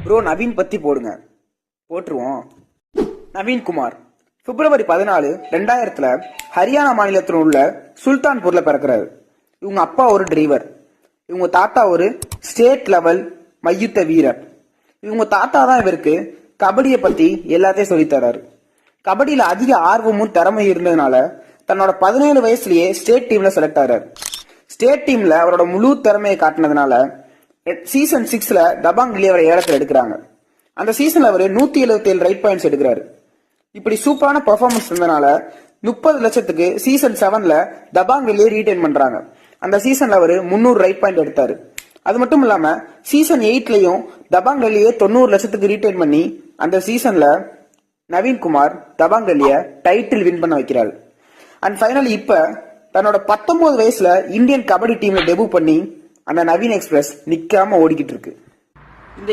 Bro Naveen பத்தி போடுங்க. போட்டுருவோம். நவீன்குமார் பிப்ரவரி 14, 2000 ஹரியானா மாநிலத்தில் உள்ள சுல்தான்பூர்ல பிறக்கிறாரு. இவங்க அப்பா ஒரு டிரைவர், இவங்க தாத்தா ஒரு ஸ்டேட் லெவல் மல்யுத்த வீரர். இவங்க தாத்தா தான் இவருக்கு கபடியை பத்தி எல்லாத்தையும் சொல்லித்தராரு. கபடியில அதிக ஆர்வமும் திறமை இருந்ததுனால தன்னோட 17 வயசுலயே ஸ்டேட் டீம்ல செலக்ட் ஆறாரு. ஸ்டேட் டீம்ல அவரோட முழு திறமையை காட்டினதுனால சீசன் 6ல தபாங் வெளியே அவரை ஏலத்தில் எடுக்கிறாங்க. அந்த சீசன்ல அவர் 177 ரைட் பாயிண்ட்ஸ் எடுக்கிறாரு. இப்படி சூப்பரான பெர்ஃபார்மன்ஸ் இருந்தனால 30 லட்சத்துக்கு சீசன் 7ல தபாங் வெளியே ரீடைன் பண்றாங்க. அந்த சீசன்ல அவர் 300 ரைட் பாயிண்ட் எடுத்தாரு. அது மட்டும் இல்லாம சீசன் 8லயும் தபாங் வெளியே 90 லட்சத்துக்கு ரீடைன் பண்ணி அந்த சீசன்ல நவீன்குமார் தபாங் வெளிய டைட்டில் வின் பண்ண வைக்கிறாரு. அண்ட் ஃபைனலி இப்ப தன்னோட 19 வயசுல இந்தியன் கபடி டீம்ல டெபியூ பண்ணி அந்த நவீன் எக்ஸ்பிரஸ் நிக்காம ஓடிக்கிட்டு இருக்கு. இந்த